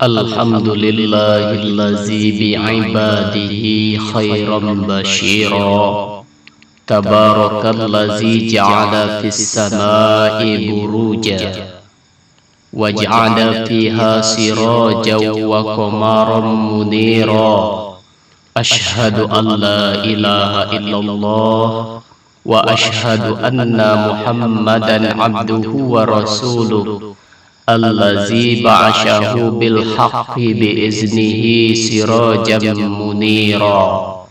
Alhamdulillahillazi bi'ibadihi khairan basyira. Tabarakallazi ja'ala fis samai buruja wa ja'ala fiha sirajan wa qamaran munira. Ashhadu an la ilaha illallah wa ashhadu anna Muhammadan abduhu wa rasuluh. Allazi ba'asyahu bil haqqi biiznihi sirajan munira.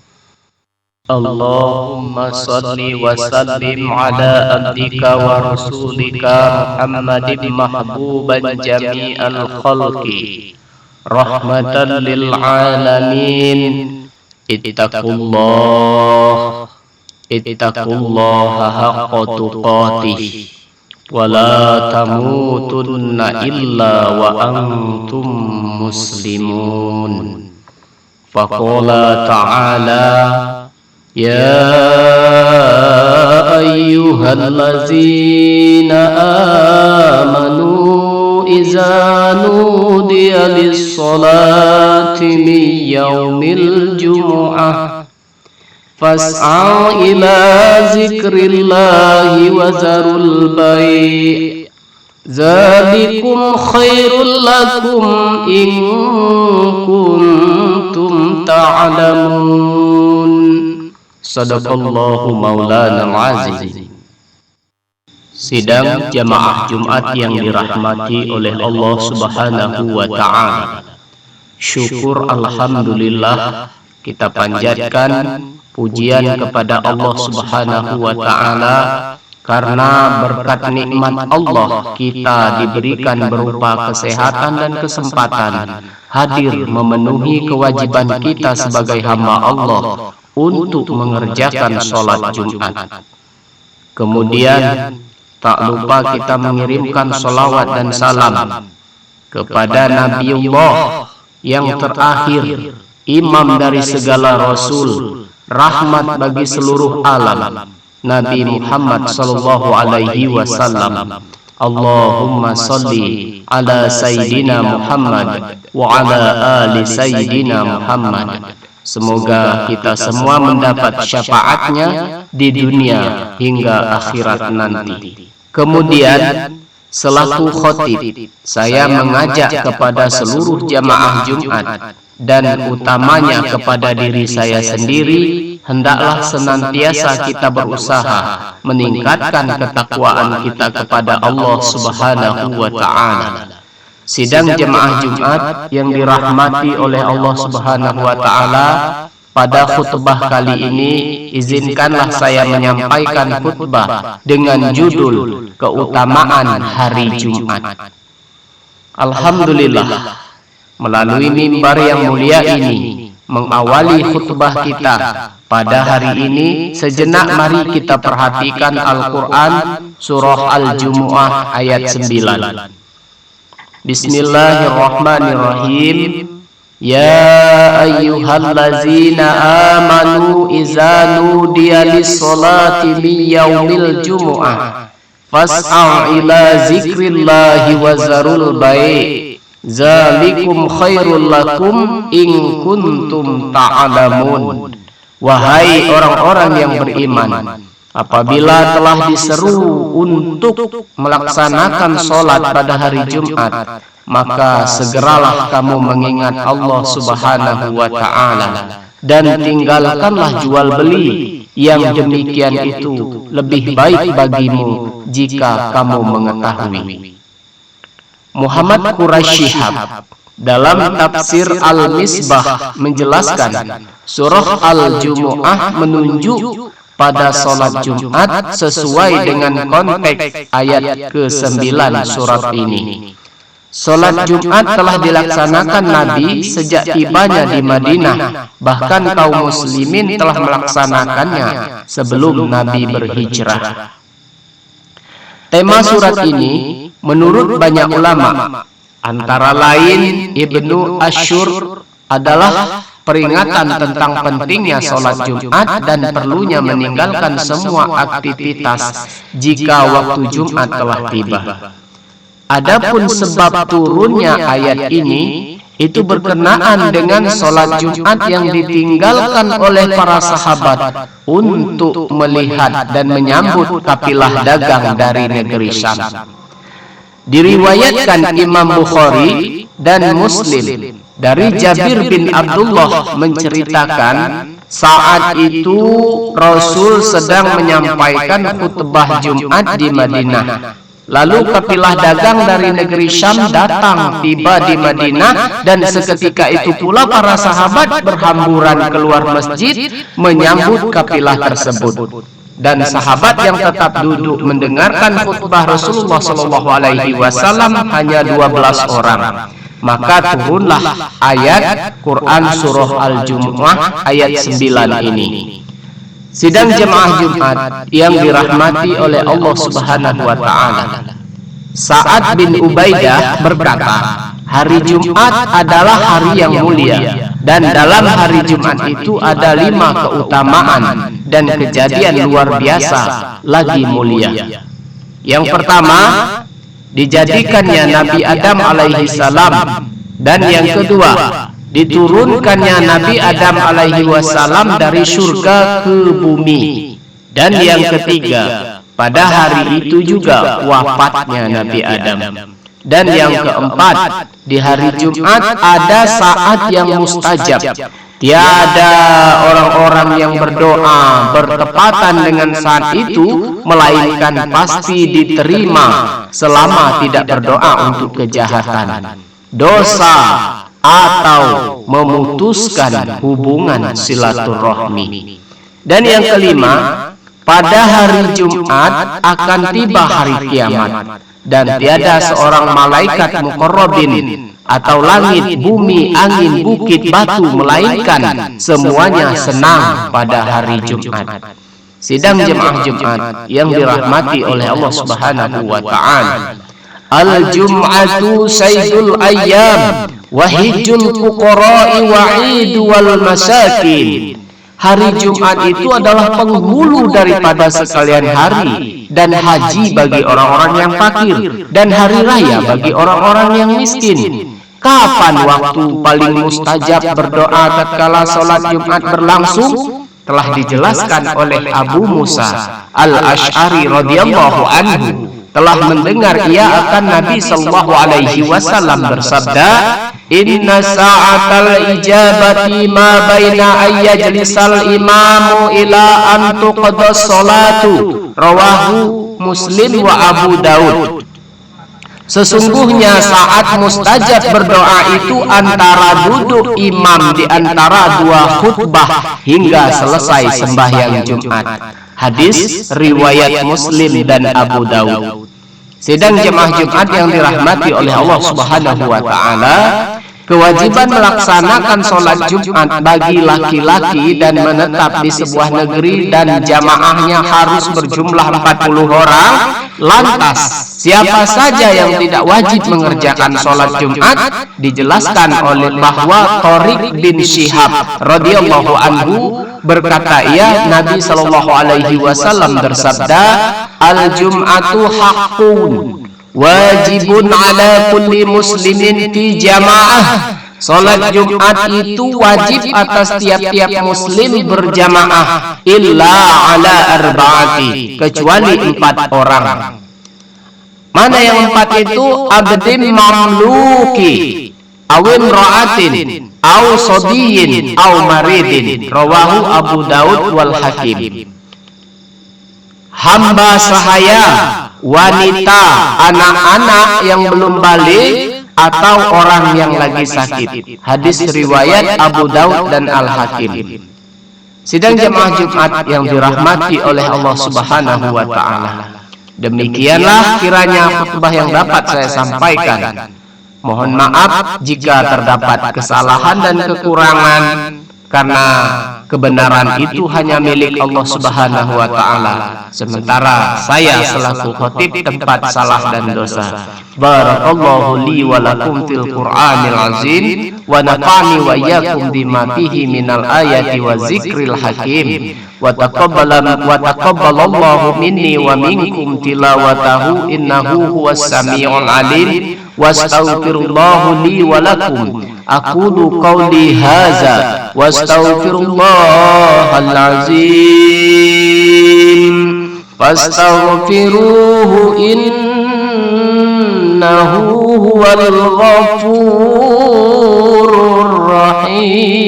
Allahumma salli wa sallim ala abdika wa rasulika Muhammadin mahbuban jami'al khalqi rahmatan lil alamin. Ittaqullaha haqqa tuqatih wa la tamutunna illa wa antum muslimun. Faqala ta'ala ya ayyuhallazina amanu iza nudiya lis-salati min yaumil jumu'ah fas'au ila zikrillahi wa zarul bai' zalikum khairul lakum in kuntum ta'lamun. Sadaqallahu maulana al-azim. Sidang jamaah Jumat yang dirahmati oleh Allah Subhanahu wa ta'ala. Syukur alhamdulillah kita panjatkan pujian kepada Allah Subhanahu wa ta'ala karena berkat nikmat Allah kita diberikan berupa kesehatan dan kesempatan hadir memenuhi kewajiban kita sebagai hamba Allah untuk mengerjakan sholat Jumat. Kemudian tak lupa kita mengirimkan sholawat dan salam kepada Nabiullah yang terakhir, imam dari segala rasul, rahmat bagi seluruh alam, Nabi Muhammad sallallahu alaihi wasallam. Allahumma salli ala Sayyidina Muhammad wa ala ali Sayyidina Muhammad. Semoga kita semua mendapat syafaatnya di dunia hingga akhirat nanti. Kemudian selaku khotib, saya mengajak kepada seluruh jamaah Jumat dan utamanya kepada diri saya sendiri, hendaklah senantiasa kita berusaha meningkatkan ketakwaan kita kepada Allah Subhanahu wa ta'ala. Sidang jemaah Jumat yang dirahmati oleh Allah Subhanahu wa ta'ala, pada khutbah kali ini izinkanlah saya menyampaikan khutbah dengan judul keutamaan hari Jumat. Alhamdulillah, melalui mimbar yang mulia ini mengawali khutbah kita pada hari ini, sejenak mari kita perhatikan Al-Quran surah Al-Jumu'ah ayat 9. Bismillahirrahmanirrahim. Ya ayyuhallazina amanu iza nudiya lis-salati min yaumil jumu'ah fas'au ila zikrillahi wa zarul bai' zalikum khairul lakum in kuntum ta'lamun. Wahai orang-orang yang beriman, apabila telah diseru untuk melaksanakan sholat pada hari Jumat, maka segeralah kamu mengingat Allah Subhanahu wa ta'ala dan tinggalkanlah jual beli, yang demikian itu lebih baik bagimu jika kamu mengetahui. Muhammad Quraisy Shihab dalam tafsir Al-Misbah menjelaskan surah Al-Jumu'ah menunjuk pada sholat Jumat sesuai dengan konteks ayat ke-9 surat ini. Sholat Jumat telah dilaksanakan Nabi sejak tibanya di Madinah, bahkan kaum muslimin telah melaksanakannya sebelum Nabi berhijrah. Tema surat ini menurut banyak ulama, antara lain Ibnu Ashur, adalah peringatan tentang pentingnya sholat Jumat dan perlunya meninggalkan semua aktivitas jika waktu Jumat telah tiba. Adapun sebab turunnya ayat ini, itu berkenaan dengan sholat Jumat yang ditinggalkan oleh para sahabat untuk melihat dan menyambut kafilah dagang dari negeri Syam. Diriwayatkan Imam Bukhari dan Muslim dari Jabir bin Abdullah menceritakan saat itu Rasul sedang menyampaikan khutbah Jumat di Madinah. Lalu kafilah dagang dari negeri Syam datang tiba di Madinah, dan seketika itu pula para sahabat berhamburan keluar masjid menyambut kafilah tersebut. Dan sahabat yang tetap duduk mendengarkan khutbah Rasulullah SAW hanya 12 orang. Maka turunlah ayat Quran surah Al-Jumu'ah ayat 9 ini. Sidang jemaah Jumat yang dirahmati oleh Allah Subhanahu wa taala. Sa'ad bin Ubaidah berkata, hari Jumat adalah hari yang mulia, dan dalam hari Jumat itu ada 5 keutamaan dan kejadian luar biasa lagi mulia. Yang pertama, dijadikannya Nabi Adam alaihi salam, dan yang kedua, diturunkannya Nabi Adam alaihi wasallam dari surga ke bumi, dan yang ketiga, pada hari itu juga wafatnya Nabi Adam. Dan yang keempat, di hari Jumat ada saat yang mustajab. Tiada orang-orang yang berdoa bertepatan dengan saat itu, melainkan pasti diterima selama tidak berdoa untuk kejahatan, dosa, atau memutuskan hubungan silaturahmi. Dan yang kelima, pada hari Jumat akan tiba hari kiamat, dan tiada seorang malaikat muqarrabin atau langit, bumi, angin, bukit, batu, melainkan semuanya senang pada hari Jumat. Sidang jemaah Jumat yang dirahmati oleh Allah Subhanahu wa taala. Al-Jum'atu sayyidul ayyam wa hijjul fuqara'i wa 'idul masakin. Hari Jumat itu adalah penghulu daripada sekalian hari, dan haji bagi orang-orang yang fakir, dan hari raya bagi orang-orang yang miskin. Kapan waktu paling mustajab berdoa tatkala salat Jumat berlangsung? Telah dijelaskan oleh Abu Musa Al-Asy'ari radhiyallahu anhu, telah mendengar ia akan Nabi sallallahu alaihi wasallam bersabda, inna sa'atal ijabati ma baina ayyajlisal imamu ila an tuqadas salatu, rawahu Muslim wa Abu Daud. Sesungguhnya saat mustajab berdoa itu antara duduk imam di antara dua khutbah hingga selesai sembahyang Jumat. Hadis riwayat Muslim dan Abu Daud. Sidang jemaah Jumat yang dirahmati oleh Allah Subhanahu wa taala, kewajiban melaksanakan sholat Jumat bagi laki-laki dan menetap di sebuah negeri dan jamaahnya harus berjumlah 40 orang. Lantas, siapa saja yang tidak wajib mengerjakan sholat Jumat? Dijelaskan oleh bahwa Thariq bin Syihab radhiyallahu anhu berkata, Nabi sallallahu alaihi wasallam bersabda, al-jum'atu haqqun wajibun ala kulli muslimin fi jamaah. Salat Jumat itu wajib atas tiap-tiap muslim berjamaah, illa ala arba'ati, kecuali 4 orang. Mana yang 4 itu? Abdin mamluki, awim ra'atin, aw sodiyin, aw maridin, rawahu Abu Daud wal Hakim. Hamba sahaya, wanita, anak-anak yang belum balik, atau orang yang lagi sakit. Hadis riwayat Abu Daud dan Al-Hakim. Sidang jemaah Jumat yang dirahmati oleh Allah Subhanahu wa taala. Demikianlah kiranya khutbah yang dapat saya sampaikan. Mohon maaf jika terdapat kesalahan dan kekurangan, karena kebenaran itu hanya milik Allah Subhanahu wa taala, sementara saya selaku khatib tempat salah dan dosa. Barakallahu li wa lakum fil Qur'anil azim, wa nafa'ni wa iyyakum bima fihi minal ayati wa zikril hakim, wa taqabbalallahu minni wa minkum tilawatahu innahu huwas samiul alim, wastaghfirullahu li wa lakum Aqulu qawli hadza wa astaghfirullahal azim fastaghfiruhu innahu huwal ghafurur rahim.